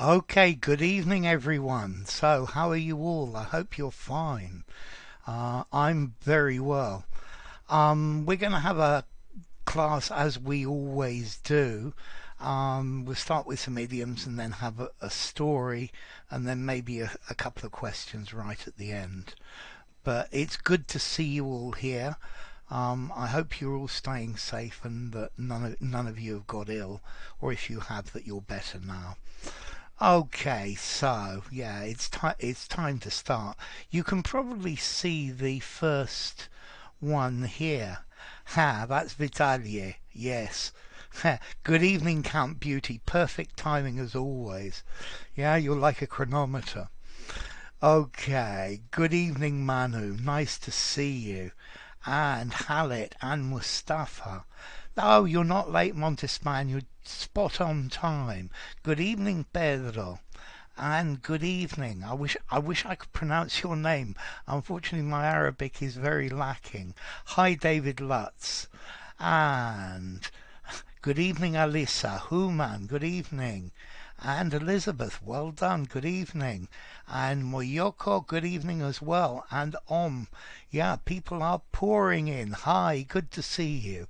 Okay, good evening everyone. So, how are you all? I hope you're fine. I'm very well. We're going to have a class as we always do. We'll start with some idioms and then have a story and then maybe a couple of questions right at the end. But it's good to see you all here. I hope you're all staying safe and that none of you have got ill, or if you have, that you're better now. Okay, so yeah, it's time to start. You can probably see the first one here. Ha, that's Vitaly. Yes. Good evening, Count Beauty. Perfect timing as always. Yeah, you're like a chronometer. Okay. Good evening, Manu. Nice to see you. And Halit and Mustafa. Oh, you're not late, Montespan. You're spot on time. Good evening, Pedro. And good evening. I wish I could pronounce your name. Unfortunately, my Arabic is very lacking. Hi, David Lutz. And good evening, Alyssa. Human, good evening. And Elizabeth, well done, good evening. And Moyoko, good evening as well. And yeah, people are pouring in. Hi, good to see you.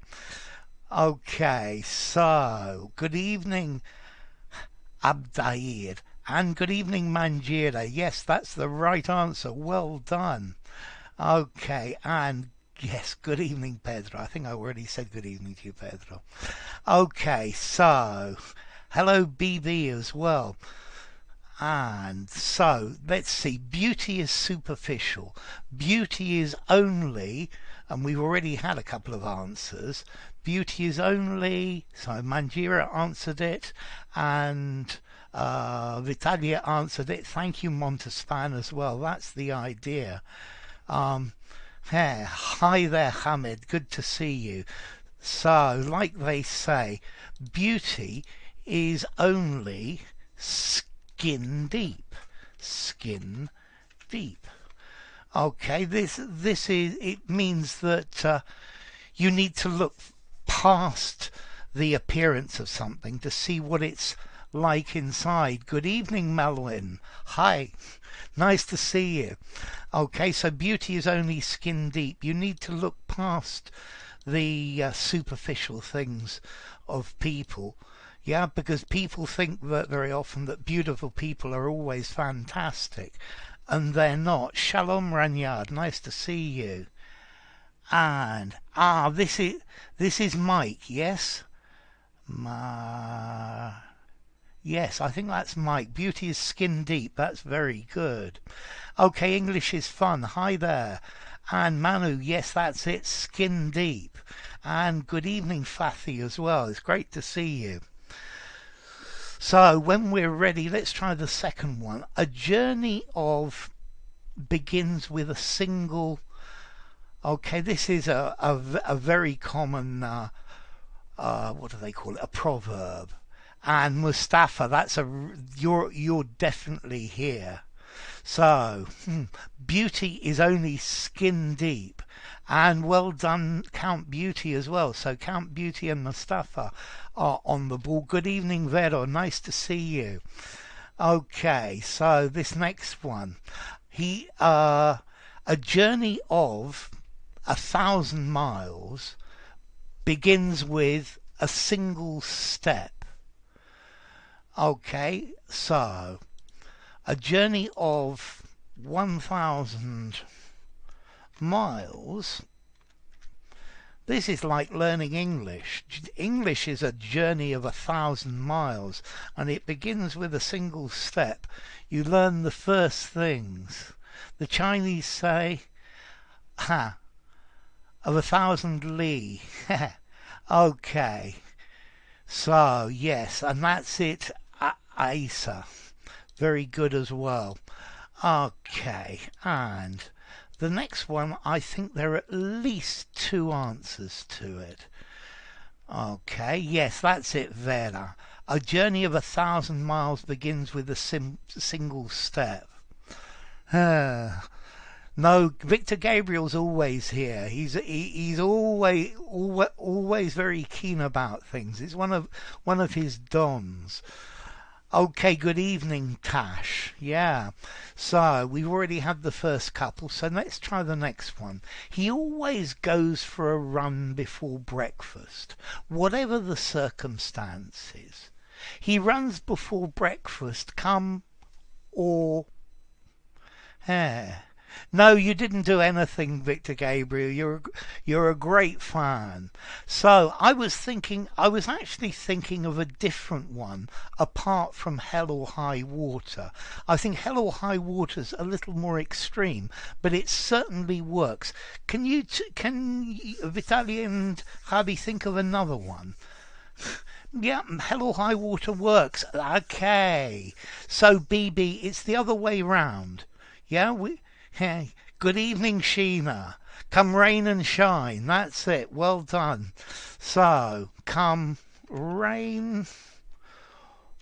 Okay, so good evening, Abdair. And good evening, Manjira. Yes, that's the right answer. Well done. Okay, and yes, good evening, Pedro. I think I already said good evening to you, Pedro. Okay, so hello, BB as well. And so let's see. Beauty is superficial. Beauty is only, and we've already had a couple of answers. Beauty is only, so Manjira answered it, and Vitalia answered it. Thank you, Montespan, as well. That's the idea. Hi there, Hamid. Good to see you. So, like they say, beauty is only skin deep. Skin deep. Okay, this is, it means that you need to look past the appearance of something to see what it's like inside. Good evening, Melwin. Hi, nice to see you. Okay, so beauty is only skin deep. You need to look past the superficial things of people. Yeah, because people think that very often that beautiful people are always fantastic, and they're not. Shalom, Ranyard. Nice to see you. And this is Mike. Yes, yes, I think that's Mike. Beauty is skin deep. That's very good. Okay, English is fun. Hi there. And Manu, yes, that's it. Skin deep. And good evening, Fathy, as well. It's great to see you. So when we're ready, let's try the second one. A journey of begins with a single. Okay, this is a very common, what do they call it? A proverb. And Mustafa, you're definitely here. So, beauty is only skin deep. And well done, Count Beauty as well. So Count Beauty and Mustafa are on the ball. Good evening, Vero. Nice to see you. Okay, so this next one. A journey of 1,000 miles begins with a single step. Okay, so a journey of 1,000 miles. This is like learning English. English is a journey of 1,000 miles, and it begins with a single step. You learn the first things. The Chinese say, of 1,000 li. Okay. So, yes, and that's it, Aisa. Very good as well. Okay, and the next one, I think there are at least two answers to it. Okay, yes, that's it, Vera. A journey of 1,000 miles begins with a single step. No, Victor Gabriel's always here. He's always very keen about things. It's one of his dons. Okay, good evening, Tash. Yeah. So we've already had the first couple, so let's try the next one. He always goes for a run before breakfast, whatever the circumstances. He runs before breakfast, come or eh. No, you didn't do anything, Victor Gabriel. You're a great fan. So I was actually thinking of a different one apart from Hell or High Water. I think Hell or High Water's a little more extreme, but it certainly works. Vitaly and Javi think of another one? Yeah, Hell or High Water works. Okay. So BB, it's the other way round. Yeah, hey, good evening, Sheena. Come rain and shine. That's it. Well done. So, come rain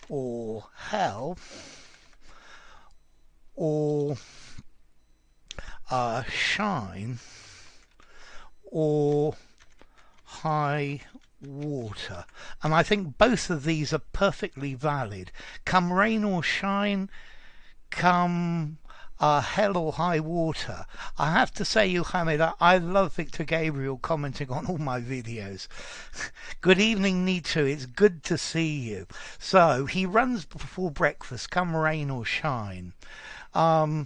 or hell or shine or high water. And I think both of these are perfectly valid. Come rain or shine, come hell or high water. I have to say, Muhammad, I love Victor Gabriel commenting on all my videos. Good evening, Nitu. It's good to see you. So, he runs before breakfast, come rain or shine. I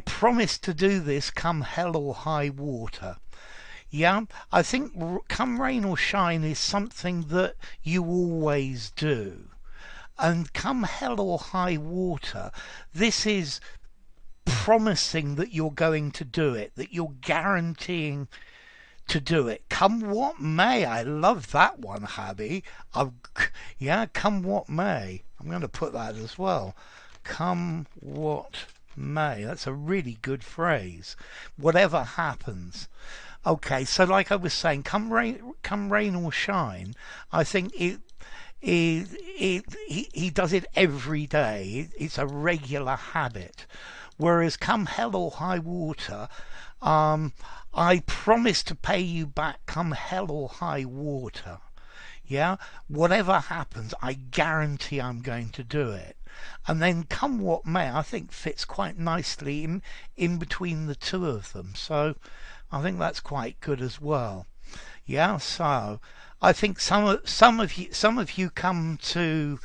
promise to do this come hell or high water. Yeah, I think come rain or shine is something that you always do. And come hell or high water, this is promising that you're going to do it, that you're guaranteeing to do it. Come what may. I love that one, Habby. Yeah, come what may. I'm going to put that as well. Come what may. That's a really good phrase. Whatever happens. Okay, so like I was saying, come rain or shine, I think he does it every day. It's a regular habit. Whereas come hell or high water, I promise to pay you back come hell or high water. Yeah, whatever happens, I guarantee I'm going to do it. And then come what may, I think fits quite nicely in between the two of them. So I think that's quite good as well. Yeah, so I think some of you come to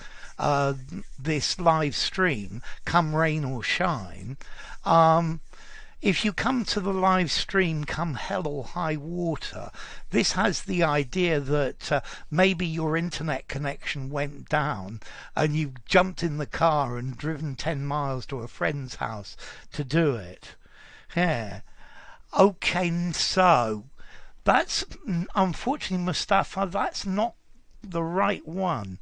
this live stream, come rain or shine. If you come to the live stream, come hell or high water, this has the idea that maybe your internet connection went down and you've jumped in the car and driven 10 miles to a friend's house to do it. Yeah. Okay, so that's unfortunately, Mustafa, that's not the right one.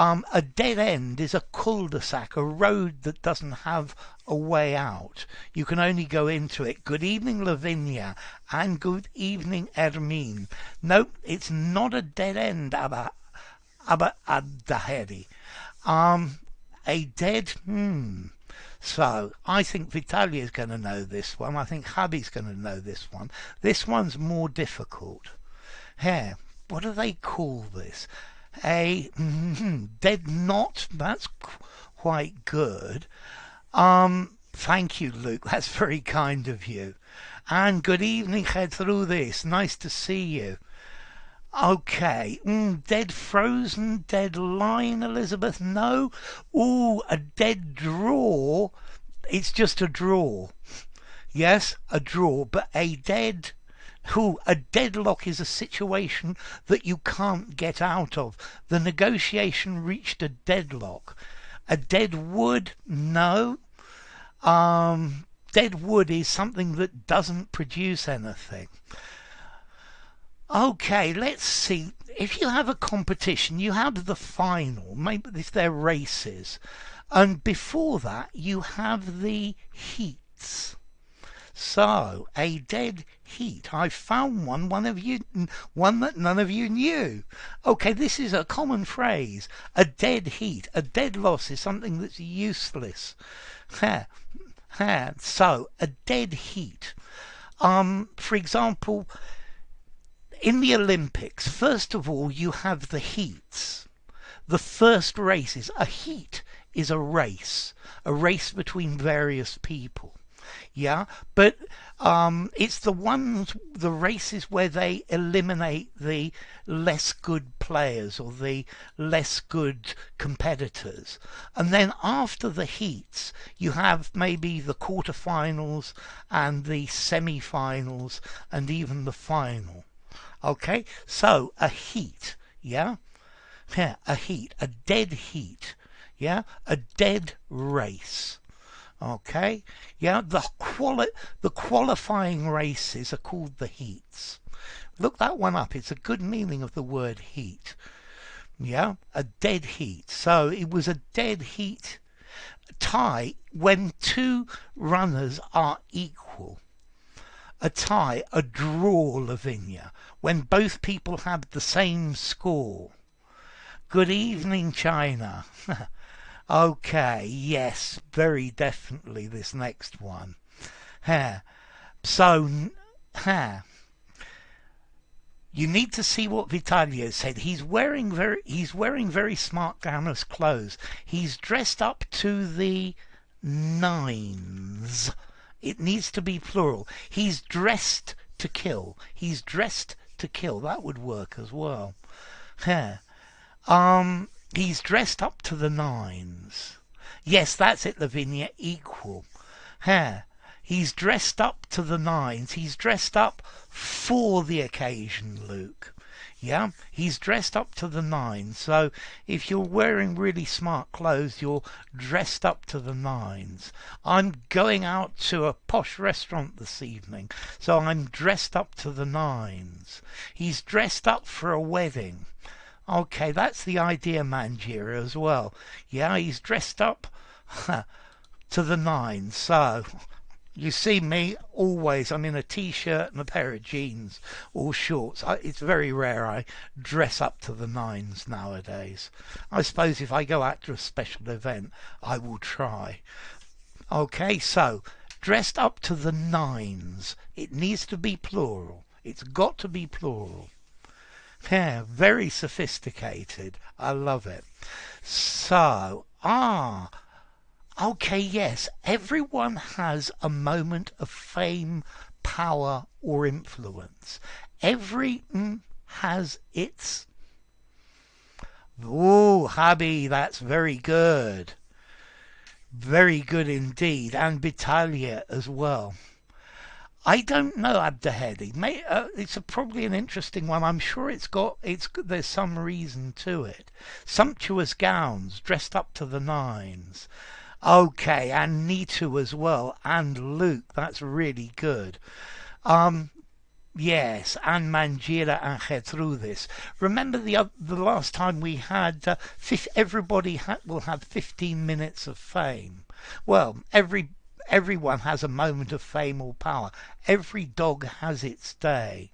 A dead end is a cul-de-sac, a road that doesn't have a way out. You can only go into it. Good evening, Lavinia, and good evening, Ermine. Nope, it's not a dead end, Abba Adaheri. A dead, So, I think Vitaly is going to know this one. I think Hubby's going to know this one. This one's more difficult. Here, what do they call this? A dead knot. That's quite good. Thank you, Luke. That's very kind of you. And good evening, head through this. Nice to see you. Okay, dead frozen, dead line, Elizabeth. No. Ooh, a dead draw. It's just a draw. Yes, a draw, but a dead. A deadlock is a situation that you can't get out of. The negotiation reached a deadlock. A dead wood? No. Dead wood is something that doesn't produce anything. Okay, let's see. If you have a competition, you have the final, maybe if they're races. And before that, you have the heats. So, a dead heat. I found one that none of you knew. Okay, this is a common phrase. A dead heat. A dead loss is something that's useless. So, a dead heat. For example, in the Olympics, first of all, you have the heats. the first races. A heat is a race between various people. Yeah, but it's the races where they eliminate the less good players or the less good competitors. And then after the heats, you have maybe the quarterfinals and the semi-finals and even the final. Okay, so a heat, yeah? Yeah, a heat, a dead heat, yeah? A dead race. Okay, yeah, the qualifying races are called the heats. Look that one up. It's a good meaning of the word heat. Yeah, a dead heat. So it was a dead heat tie when two runners are equal. A tie, a draw, Lavinia, when both people have the same score. Good evening, China. Okay, yes, very definitely this next one. So, you need to see what Vitalio said. He's wearing very smart glamorous clothes. He's dressed up to the nines. It needs to be plural. He's dressed to kill. He's dressed to kill. That would work as well. He's dressed up to the nines. Yes, that's it, Lavinia, equal. He's dressed up to the nines. He's dressed up for the occasion, Luke. Yeah, he's dressed up to the nines. So if you're wearing really smart clothes, you're dressed up to the nines. I'm going out to a posh restaurant this evening, so I'm dressed up to the nines. He's dressed up for a wedding. Okay, that's the idea, Mangira, as well. Yeah, he's dressed up to the nines. So, you see me, always, I'm in a t-shirt and a pair of jeans or shorts. It's very rare I dress up to the nines nowadays. I suppose if I go out to a special event, I will try. Okay, so, dressed up to the nines. It needs to be plural. It's got to be plural. Yeah, very sophisticated. I love it. So, okay, yes, everyone has a moment of fame, power, or influence. Every has its... Oh, hubby, that's very good. Very good indeed. And Vitalia as well. I don't know, Abdahedi. It's probably an interesting one. I'm sure there's some reason to it. Sumptuous gowns, dressed up to the nines. Okay, and Nitu as well, and Luke. That's really good. Yes, and Mangira and Gertrudis. Remember the last time we had everybody will have 15 minutes of fame. Well, everyone has a moment of fame or power. Every dog has its day.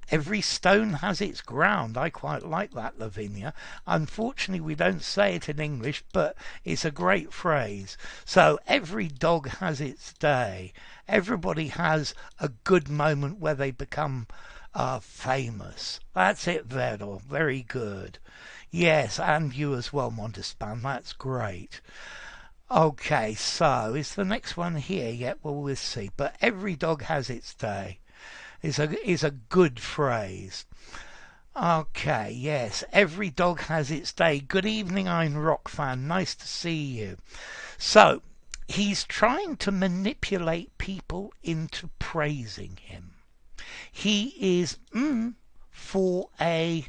Every stone has its ground. I quite like that, Lavinia. Unfortunately, we don't say it in English, but it's a great phrase. So, every dog has its day. Everybody has a good moment where they become famous. That's it, Vero. Very good. Yes, and you as well, Montespan. That's great. Okay, so is the next one here yet? Well, we'll see. But every dog has its day is a good phrase. Okay, yes, every dog has its day. Good evening, I'm Rock Fan. Nice to see you. So, he's trying to manipulate people into praising him. He is for a...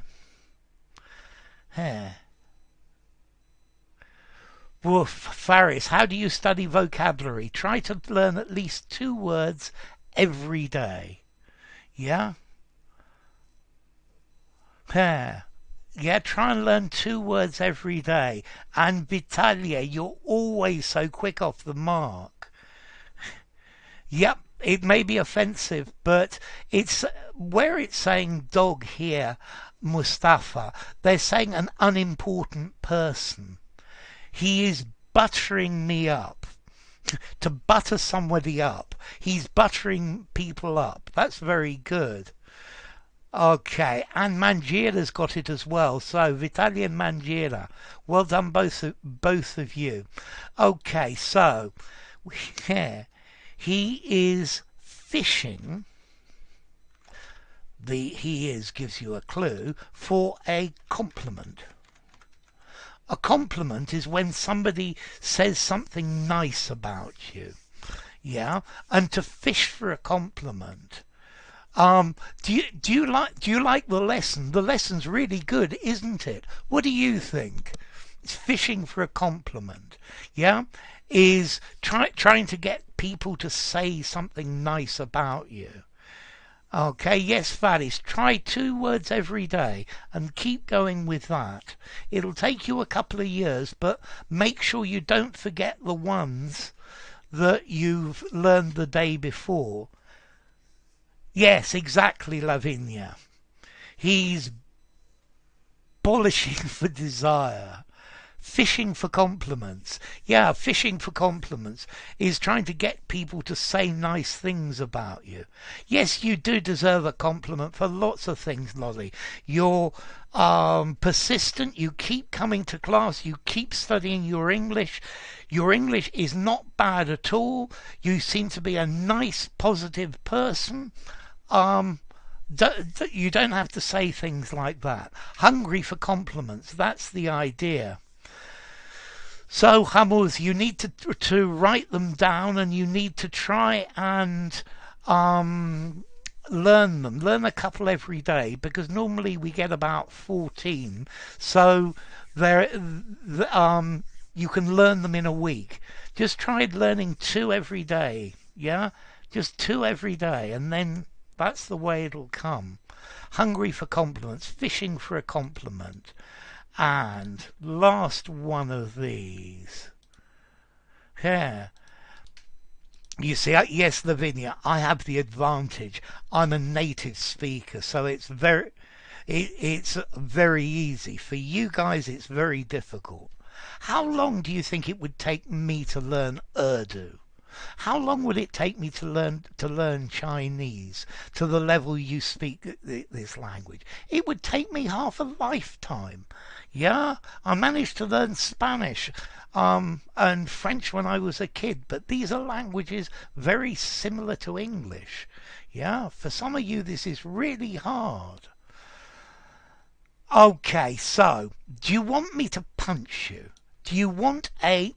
Woof, Faris, how do you study vocabulary? Try to learn at least 2 words every day. Yeah? Yeah, try and learn 2 words every day. And Vitalia, you're always so quick off the mark. Yep, it may be offensive, but it's where it's saying dog here, Mustafa, they're saying an unimportant person. He is buttering me up. To butter somebody up. He's buttering people up. That's very good. Okay, and Mangiera's got it as well. So Vitaly and Mangiera, well done both of you. Okay, so here he is fishing. The he is gives you a clue for a compliment. A compliment is when somebody says something nice about you. Yeah, and to fish for a compliment. Do you like the lesson? The lesson's really good, isn't it? What do you think? It's fishing for a compliment. Yeah, is trying to get people to say something nice about you. Okay, yes, Valis, try 2 words every day and keep going with that. It'll take you a couple of years, but make sure you don't forget the ones that you've learned the day before. Yes, exactly, Lavinia. He's polishing for desire. Fishing for compliments. Yeah, fishing for compliments is trying to get people to say nice things about you. Yes, you do deserve a compliment for lots of things, Lolly. You're persistent, you keep coming to class, you keep studying your English. Your English is not bad at all. You seem to be a nice, positive person. Um, you don't have to say things like that. Hungry for compliments, that's the idea. So, Hamuz, you need to write them down, and you need to try and um, learn them. Learn a couple every day, because normally we get about 14. So there, you can learn them in a week. Just try learning 2 every day. Yeah, just 2 every day, and then that's the way it'll come. Hungry for compliments, fishing for a compliment. And last one of these. Yeah. You see, yes, Lavinia, I have the advantage. I'm a native speaker, so it's very easy. For you guys, it's very difficult. How long do you think it would take me to learn Urdu? How long would it take me to learn Chinese to the level you speak this language? It would take me half a lifetime. Yeah, I managed to learn Spanish and French when I was a kid, but these are languages very similar to English. Yeah, for some of you this is really hard. Okay, so do you want me to punch you? Do you want a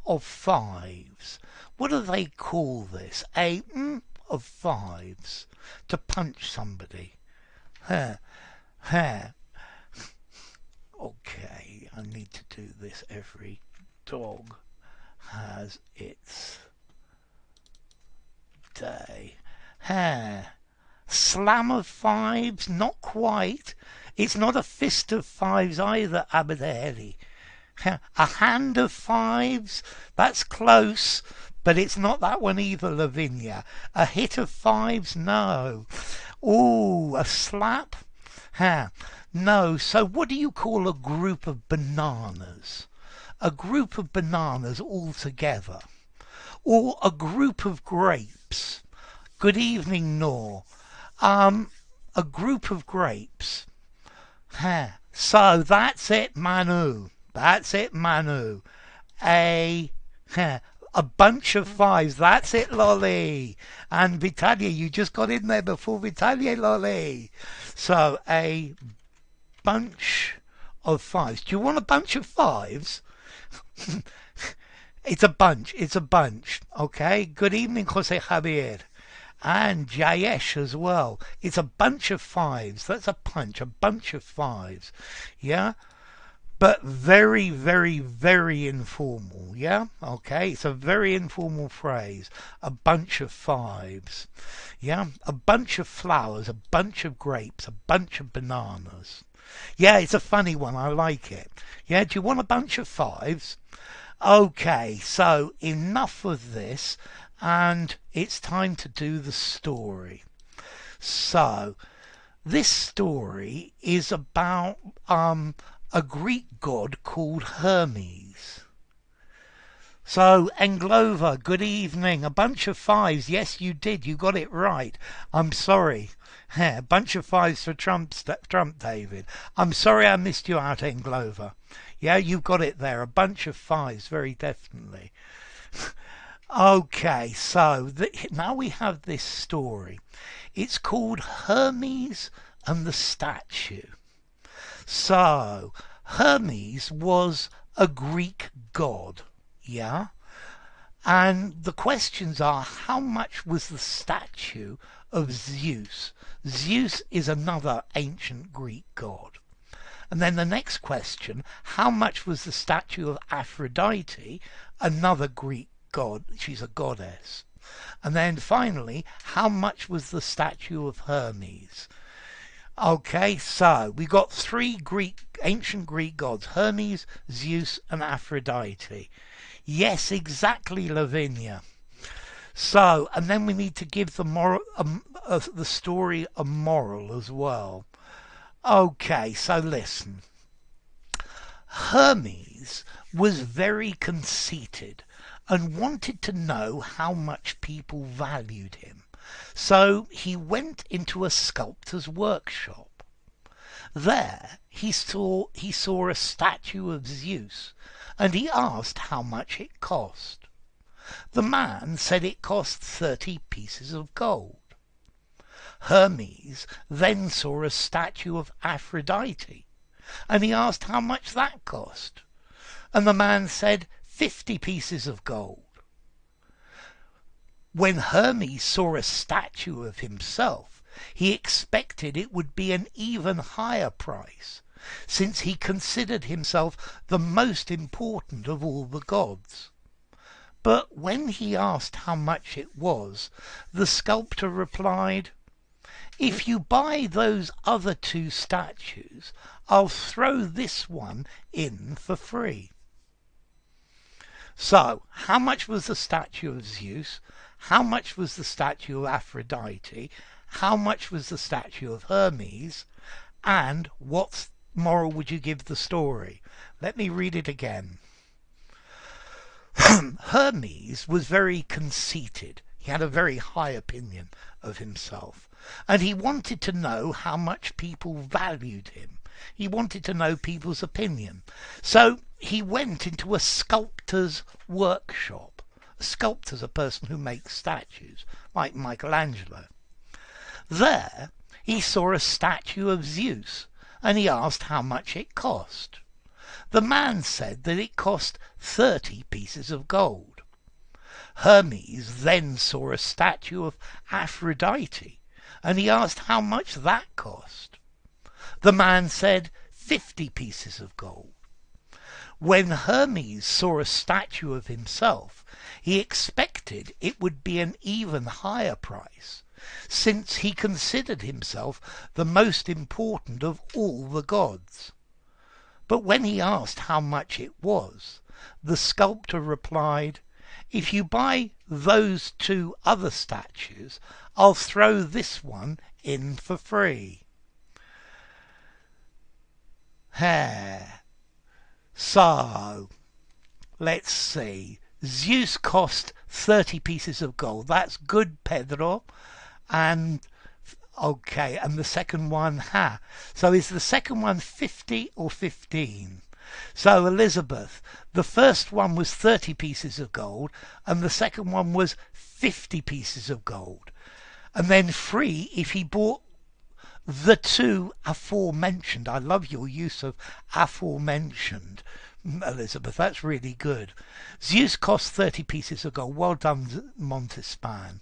of fives? What do they call this? A of fives to punch somebody. Huh, huh. Okay, I need to do this. Every dog has its day. Huh. Slam of fives? Not quite. It's not a fist of fives either, Abadeli. A hand of fives? That's close, but it's not that one either, Lavinia. A hit of fives? No. Ooh, a slap? Huh. No, so what do you call a group of bananas? A group of bananas all together. Or a group of grapes. Good evening, Nor. A group of grapes. Huh. So that's it, Manu. That's it, Manu. A a bunch of fives. That's it, Lolly. And Vitalia, you just got in there before Vitalia, Lolly. So a bunch of fives. Do you want a bunch of fives? It's a bunch. It's a bunch. Okay. Good evening, Jose Javier. And Jayesh as well. It's a bunch of fives. That's a punch. A bunch of fives. Yeah. But very, very, very informal. Yeah. Okay. It's a very informal phrase. A bunch of fives. Yeah. A bunch of flowers. A bunch of grapes. A bunch of bananas. Yeah, it's a funny one. I like it. Yeah, do you want a bunch of fives? Okay, so enough of this, and it's time to do the story. So, this story is about a Greek god called Hermes. So, Englover, good evening. A bunch of fives. Yes, you did. You got it right. I'm sorry. A bunch of fives for Trump, David. I'm sorry I missed you out, Englover. Yeah, you got it there. A bunch of fives, very definitely. Okay, so now we have this story. It's called Hermes and the Statue. So, Hermes was a Greek god, yeah? And the questions are, how much was the statue of Zeus? Zeus is another ancient Greek god. And then the next question, how much was the statue of Aphrodite, another Greek god? She's a goddess. And then finally, how much was the statue of Hermes? Okay, so we got three ancient Greek gods, Hermes, Zeus, and Aphrodite. Yes, exactly, Lavinia. So, and then we need to give the story a moral as well. Okay, so listen. Hermes was very conceited and wanted to know how much people valued him. So he went into a sculptor's workshop. There he saw a statue of Zeus, and he asked how much it cost. The man said it cost 30 pieces of gold. Hermes then saw a statue of Aphrodite, and he asked how much that cost. And the man said 50 pieces of gold. When Hermes saw a statue of himself, he expected it would be an even higher price, since he considered himself the most important of all the gods. But when he asked how much it was, the sculptor replied, "If you buy those other two statues, I'll throw this one in for free." So, how much was the statue of Zeus? How much was the statue of Aphrodite? How much was the statue of Hermes? And what moral would you give the story? Let me read it again. Hermes was very conceited. He had a very high opinion of himself. And he wanted to know how much people valued him. He wanted to know people's opinion. So he went into a sculptor's workshop. A sculptor's a person who makes statues, like Michelangelo. There he saw a statue of Zeus, and he asked how much it cost. The man said that it cost 30 pieces of gold. Hermes then saw a statue of Aphrodite, and he asked how much that cost. The man said 50 pieces of gold. When Hermes saw a statue of himself, he expected it would be an even higher price, since he considered himself the most important of all the gods. But when he asked how much it was, the sculptor replied, "If you buy those two other statues, I'll throw this one in for free." So, let's see. Zeus cost 30 pieces of gold. That's good, Pedro. And okay, and the second one, so is the second one 50 or 15? So, Elizabeth, the first one was 30 pieces of gold, and the second one was 50 pieces of gold. And then free if he bought the two aforementioned. I love your use of aforementioned, Elizabeth. That's really good. Zeus cost 30 pieces of gold. Well done, Montespan.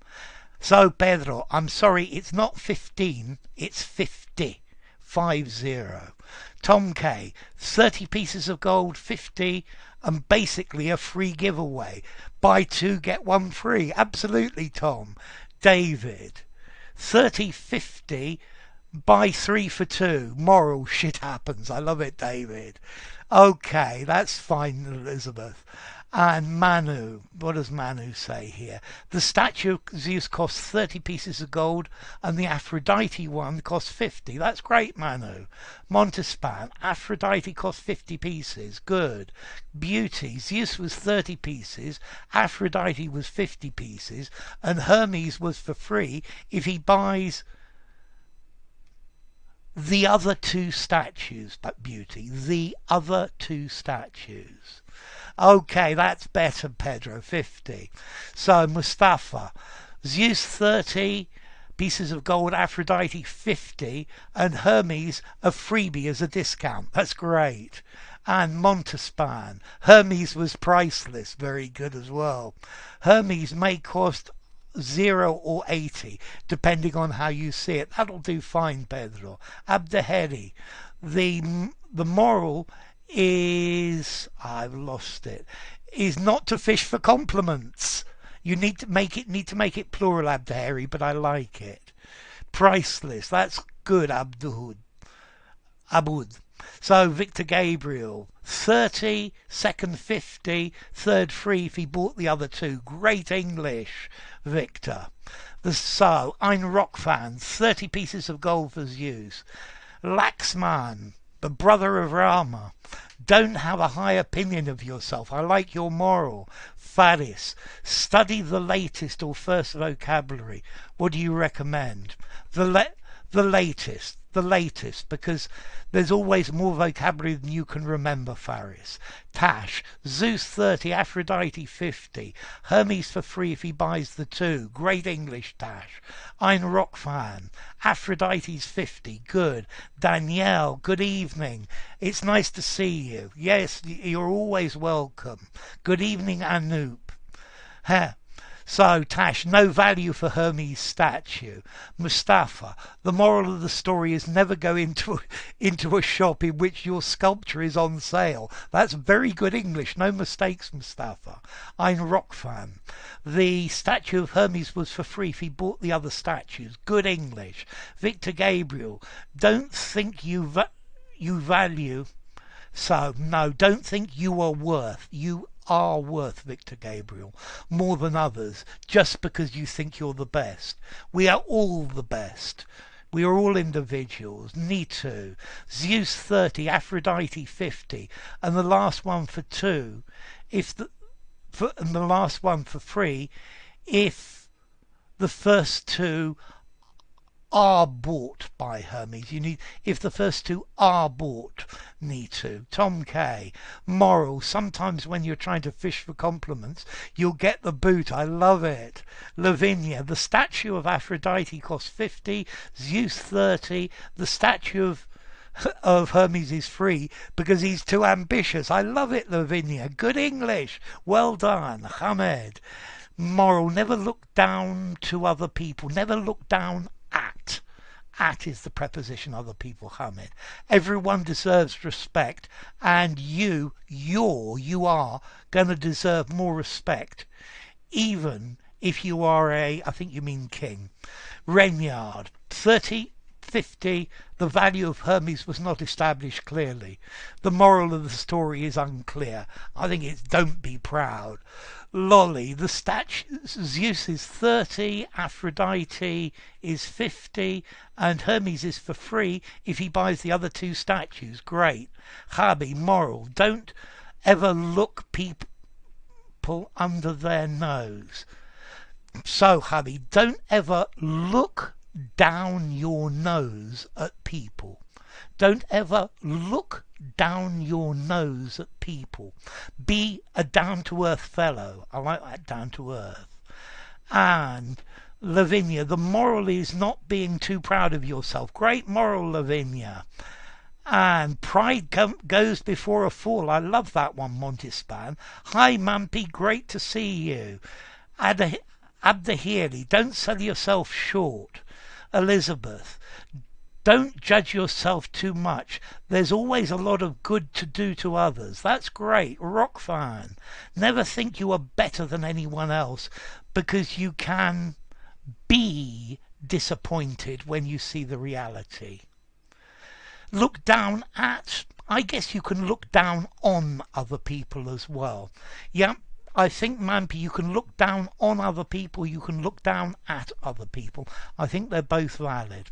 So, Pedro, I'm sorry, it's not 15, it's 50. 50. Tom K, 30 pieces of gold, 50, and basically a free giveaway. Buy two, get one free. Absolutely, Tom. David, 30, 50, buy 3 for 2. Moral shit happens. I love it, David. Okay, that's fine, Elizabeth. And Manu, what does Manu say here? The statue of Zeus costs 30 pieces of gold and the Aphrodite one costs 50. That's great, Manu. Montespan, Aphrodite cost 50 pieces. Good. Beauty, Zeus was 30 pieces, Aphrodite was 50 pieces, and Hermes was for free if he buys the other two statues. But Beauty, the other two statues. Okay, that's better, Pedro, 50. So, Mustafa, Zeus 30 pieces of gold, Aphrodite 50, and Hermes a freebie as a discount. That's great. And Montespan, Hermes was priceless, very good as well. Hermes may cost 0 or 80, depending on how you see it. That'll do fine, Pedro. Abdeheri, the moral is, I've lost it, is not to fish for compliments. You need to make it plural, Abdeheri, but I like it. Priceless, that's good, Abud. So Victor Gabriel, 30, second 50, third free if he bought the other two. Great English, Victor. So, Ein Rockfan, 30 pieces of gold for Zeus. Laxman, the brother of Rama. Don't have a high opinion of yourself. I like your moral. Faris, study the latest or first vocabulary. What do you recommend? The latest, because there's always more vocabulary than you can remember, Faris. Tash, Zeus 30, Aphrodite 50, Hermes for free if he buys the two. Great English, Tash. Ein Rockfan, Aphrodite's 50, good. Danielle, good evening. It's nice to see you. Yes, you're always welcome. Good evening, Anoop. So, Tash, no value for Hermes' statue. Mustafa, the moral of the story is never go into a shop in which your sculpture is on sale. That's very good English, no mistakes, Mustafa. Ein Rockfan, the statue of Hermes was for free if he bought the other statues. Good English. Victor Gabriel, don't think you value. So, no, don't think you are worth. You are worth, Victor Gabriel, more than others, just because you think you're the best. We are all the best. We are all individuals. Nitu, Zeus 30, Aphrodite 50, and the last one for two, and the last one for free, if the first two are bought by Hermes. If the first two are bought, need to. Tom K. Moral, sometimes when you're trying to fish for compliments, you'll get the boot. I love it. Lavinia, the statue of Aphrodite costs 50, Zeus 30, the statue of Hermes is free because he's too ambitious. I love it, Lavinia. Good English. Well done. Hamed. Moral, never look down to other people. Never look down at. At is the preposition other people, Hamid. Everyone deserves respect, and you are going to deserve more respect, even if you are I think you mean king. Renyard, 30, 50, the value of Hermes was not established clearly. The moral of the story is unclear. I think it's don't be proud. Lolly, the statue, Zeus is 30, Aphrodite is 50, and Hermes is for free if he buys the other two statues. Great. Habi, moral, don't ever look people under their nose. So, Habi, don't ever look down your nose at people. Don't ever look down your nose at people. Be a down-to-earth fellow. I like that, down-to-earth. And Lavinia, the moral is not being too proud of yourself. Great moral, Lavinia. And pride goes before a fall. I love that one, Montespan. Hi, Mumpy, great to see you. Abdahiri, don't sell yourself short. Elizabeth, don't judge yourself too much. There's always a lot of good to do to others. That's great. Rockfan, never think you are better than anyone else because you can be disappointed when you see the reality. Look down at, I guess you can look down on other people as well. Yeah, I think, Mampi, you can look down on other people, you can look down at other people. I think they're both valid.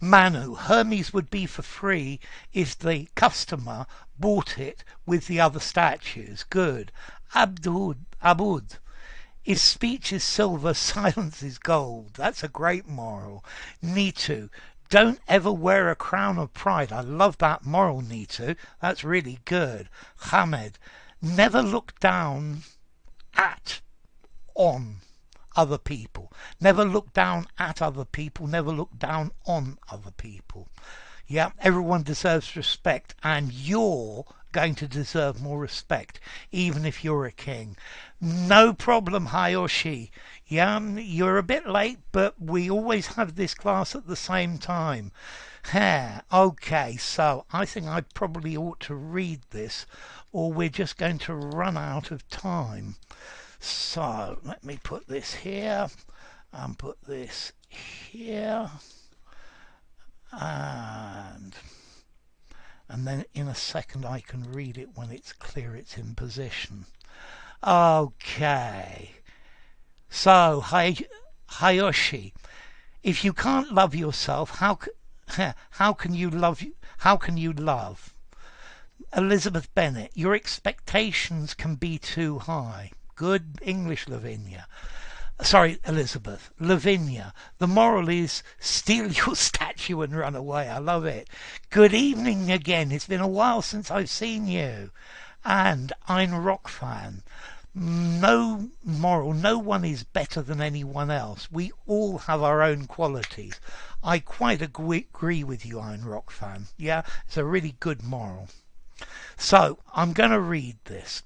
Manu, Hermes would be for free if the customer bought it with the other statues. Good. Abud, if speech is silver, silence is gold. That's a great moral. Nitu, don't ever wear a crown of pride. I love that moral, Nitu. That's really good. Hamed, never look down at, on other people. Never look down at other people. Never look down on other people. Yeah, everyone deserves respect, and you're going to deserve more respect, even if you're a king. No problem, Hayoshi. Yeah, you're a bit late, but we always have this class at the same time. Okay, so I think I probably ought to read this, or we're just going to run out of time. So let me put this here and put this here, and then in a second I can read it when it's clear it's in position. Okay, so Hayoshi, if you can't love yourself, how can you love? How can you love? Elizabeth Bennett, your expectations can be too high. Good English, Lavinia. Sorry, Elizabeth. Lavinia, the moral is steal your statue and run away. I love it. Good evening again. It's been a while since I've seen you. And I'm rock fan. No moral. No one is better than anyone else. We all have our own qualities. I quite agree with you, Iron Rock fan. Yeah, it's a really good moral. So, I'm going to read this.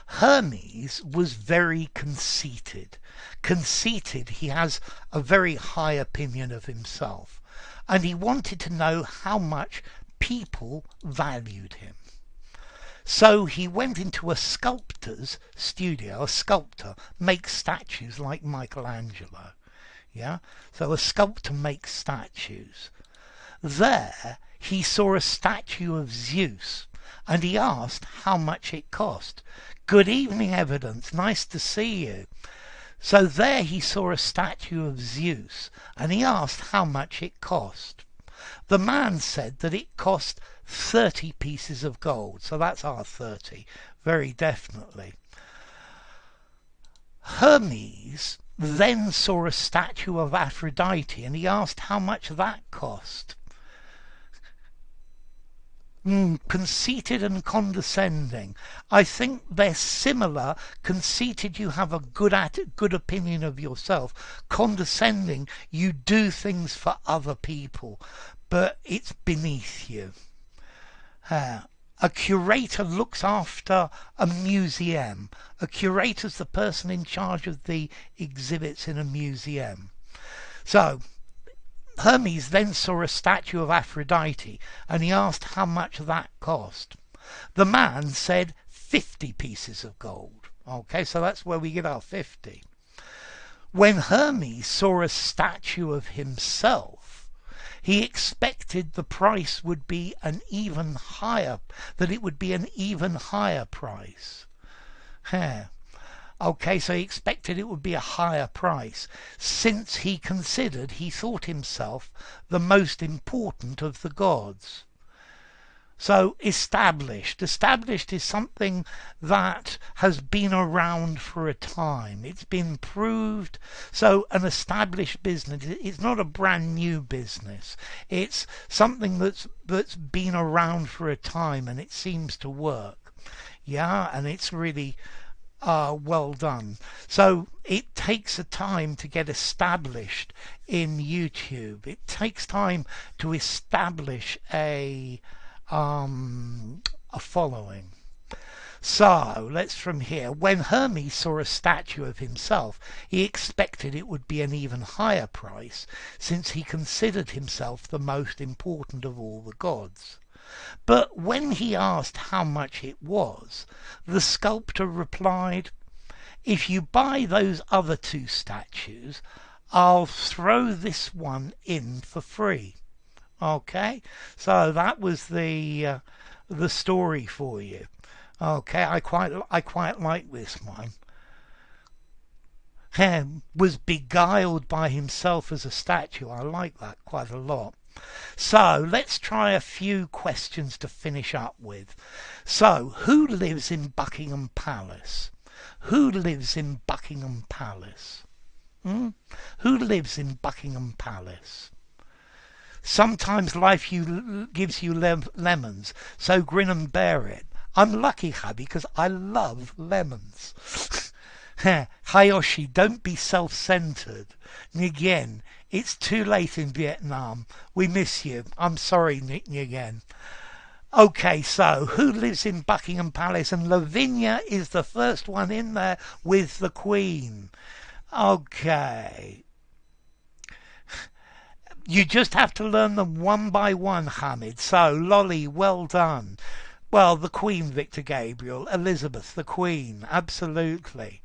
Hermes was very conceited. Conceited, he has a very high opinion of himself, and he wanted to know how much people valued him. So he went into a sculptor's studio. A sculptor makes statues like Michelangelo. Yeah, so a sculptor makes statues. There he saw a statue of Zeus, and he asked how much it cost. Good evening, Evidence. Nice to see you. So there he saw a statue of Zeus, and he asked how much it cost. The man said that it cost 30 pieces of gold. So that's our 30, very definitely. Hermes then saw a statue of Aphrodite, and he asked how much that cost. Conceited and condescending. I think they're similar. Conceited, you have a good opinion of yourself. Condescending, you do things for other people, but it's beneath you. A curator looks after a museum. A curator's the person in charge of the exhibits in a museum. So, Hermes then saw a statue of Aphrodite, and he asked how much that cost. The man said 50 pieces of gold. Okay, so that's where we get our 50. When Hermes saw a statue of himself, he expected the price would be an even higher, that it would be an even higher price. Okay, so he expected it would be a higher price, since he thought himself the most important of the gods. So established is something that has been around for a time. It's been proved. So an established business, it's not a brand new business. It's something that's been around for a time, and it seems to work. Yeah, and it's really well done. So it takes a time to get established in YouTube. It takes time to establish a following. So let's from here. When Hermes saw a statue of himself, he expected it would be an even higher price, since he considered himself the most important of all the gods. But when he asked how much it was, the sculptor replied, "If you buy those other two statues, I'll throw this one in for free." Okay, so that was the story for you. Okay, I quite like this one. Was beguiled by himself as a statue. I like that quite a lot. So let's try a few questions to finish up with. So, who lives in Buckingham Palace? Who lives in Buckingham Palace? Hmm? Who lives in Buckingham Palace? Sometimes life gives you lemons, so grin and bear it. I'm lucky, hubby, because I love lemons. Hayoshi, don't be self-centered. Nguyen, it's too late in Vietnam. We miss you. I'm sorry, Nguyen. Okay, so who lives in Buckingham Palace? And Lavinia is the first one in there with the Queen. Okay. You just have to learn them one by one, Hamid. So, Lolly, well done. Well, the Queen, Victor Gabriel. Elizabeth, the Queen. Absolutely.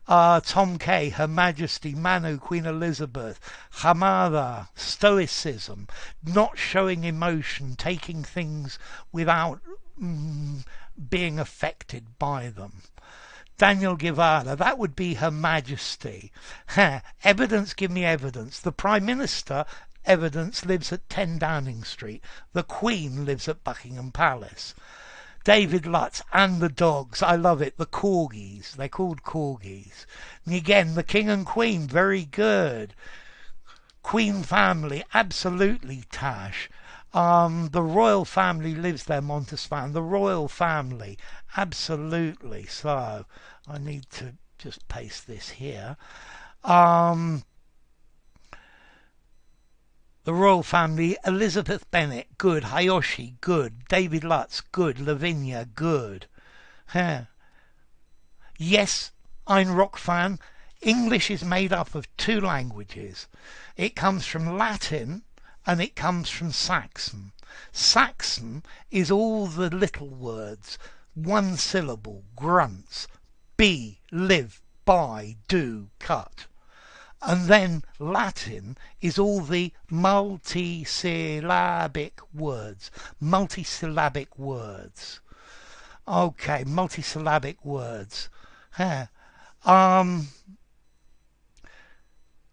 Tom K, Her Majesty, Manu, Queen Elizabeth, Hamada, Stoicism, not showing emotion, taking things without being affected by them. Daniel Guevara, that would be Her Majesty. Evidence, give me evidence. The Prime Minister, evidence, lives at 10 Downing Street. The Queen lives at Buckingham Palace. David Lutz and the dogs. I love it. The corgis. They're called corgis. And again, the king and queen. Very good. Queen family. Absolutely, Tash. The royal family lives there, Montespan. The royal family. Absolutely. So, I need to just paste this here. The royal family, Elizabeth Bennet, good. Hayoshi, good. David Lutz, good. Lavinia, good. Yes, Ein Rock fan. English is made up of two languages. It comes from Latin and it comes from Saxon. Saxon is all the little words, one syllable, grunts, be, live, buy, do, cut. And then Latin is all the multisyllabic words. Multisyllabic words. Okay, multisyllabic words.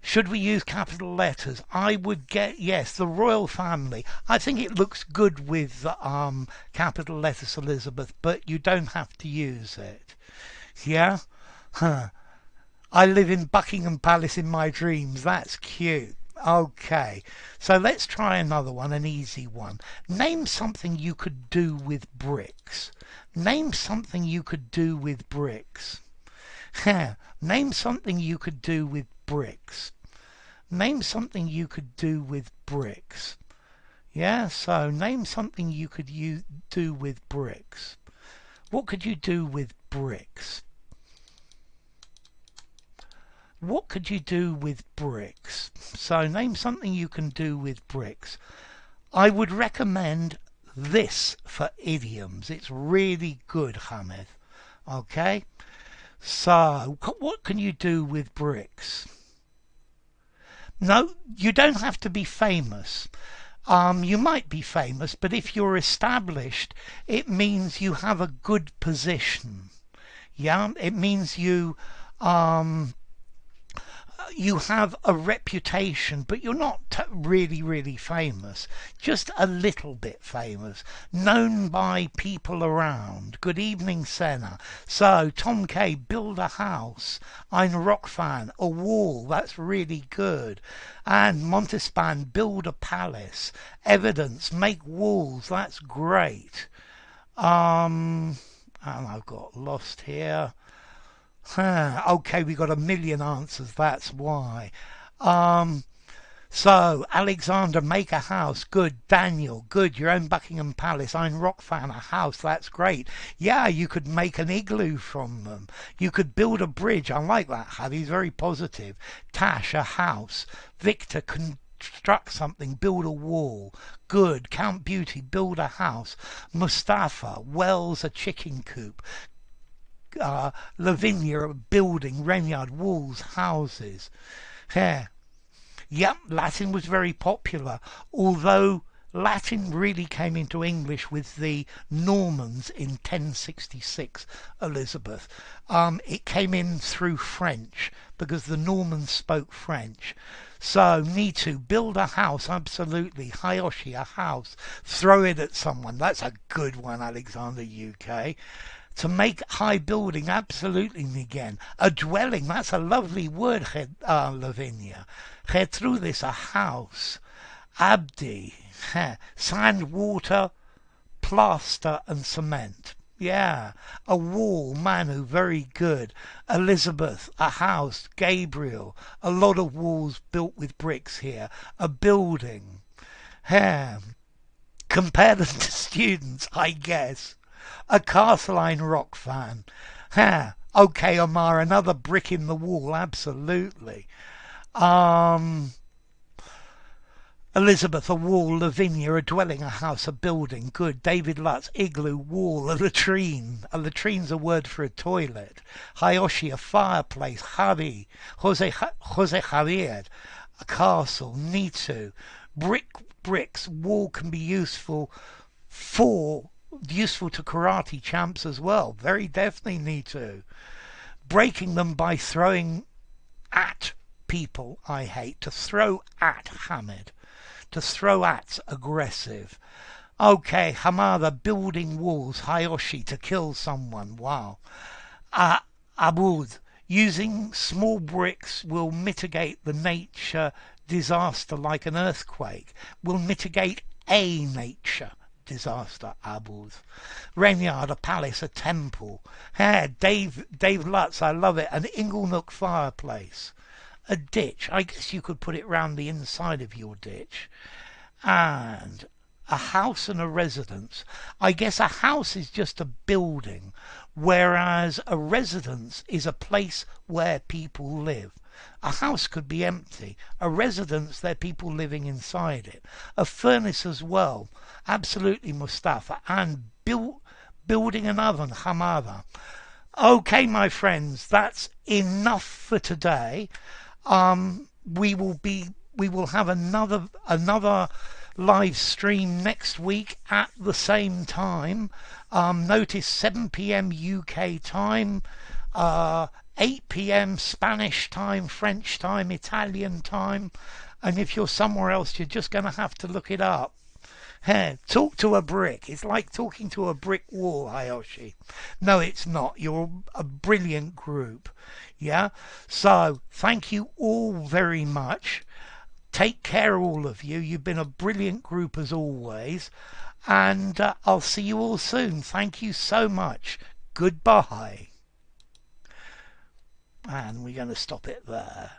Should we use capital letters? I would get, yes, the royal family. I think it looks good with capital letters, Elizabeth, but you don't have to use it. Yeah? I live in Buckingham Palace in my dreams. That's cute. Okay, so let's try another one, an easy one. Name something you could do with bricks. Name something you could do with bricks. Name something you could do with bricks. Name something you could do with bricks. Yeah, so name something you could do with bricks. What could you do with bricks? What could you do with bricks? So name something you can do with bricks. I would recommend this for idioms. It's really good, Hamid. Okay? So, what can you do with bricks? No, you don't have to be famous. You might be famous, but if you're established, it means you have a good position. Yeah? It means you have a reputation, but you're not really famous. Just a little bit famous. Known by people around. Good evening, Senna. So, Tom K, build a house. Ein Rock fan, a wall. That's really good. And Montespan, build a palace. Evidence, make walls. That's great. And I've got lost here. Okay, we got a million answers, that's why. So, Alexander, make a house. Good. Daniel, good. Your own Buckingham Palace. Ein Rock fan, a house. That's great. Yeah, you could make an igloo from them. You could build a bridge. I like that, He's very positive. Tash, a house. Victor, construct something. Build a wall. Good. Count Beauty, build a house. Mustafa, Wells, a chicken coop. Lavinia, a building, Renyard, walls, houses. Yep, Latin was very popular, although Latin really came into English with the Normans in 1066, Elizabeth. It came in through French because the Normans spoke French. So, need to build a house, absolutely. Hayoshi, a house. Throw it at someone. That's a good one, Alexander UK. To make high building, absolutely, again. A dwelling, that's a lovely word, Lavinia. Gertrudis, a house. Abdi, sand, water, plaster and cement. Yeah, a wall, Manu, very good. Elizabeth, a house. Gabriel, a lot of walls built with bricks here. A building. Compare them to students, I guess. A Castline Rock fan. Okay, Omar, another brick in the wall, absolutely. Elizabeth, a wall. Lavinia, a dwelling, a house, a building. Good. David Lutz, igloo, wall, a latrine. A latrine's a word for a toilet. Hayoshi, a fireplace. Javi, Jose Javier, a castle. Nitu, bricks. Wall can be useful to karate champs as well. Very definitely need to. Breaking them by throwing at people, I hate. To throw at, Hamid. To throw at, aggressive. Okay, Hamada, building walls. Hayoshi, to kill someone. Wow. Abud, using small bricks will mitigate the nature disaster like an earthquake. Will mitigate a nature disaster, Abud. Renyard, a palace, a temple. Dave Lutz, I love it. An Inglenook fireplace. A ditch. I guess you could put it round the inside of your ditch. And a house and a residence. I guess a house is just a building, whereas a residence is a place where people live. A house could be empty. A residence, there are people living inside it. A furnace as well. Absolutely, Mustafa. And building an oven, Hamada. Okay, my friends, that's enough for today. We will have another live stream next week at the same time. Notice 7 p.m. UK time, 8 p.m. Spanish time, French time, Italian time, and if you're somewhere else, you're just going to have to look it up. Talk to a brick. It's like talking to a brick wall, Hayoshi. No, it's not. You're a brilliant group. Yeah? So, thank you all very much. Take care, all of you. You've been a brilliant group as always. And I'll see you all soon. Thank you so much. Goodbye. And we're going to stop it there.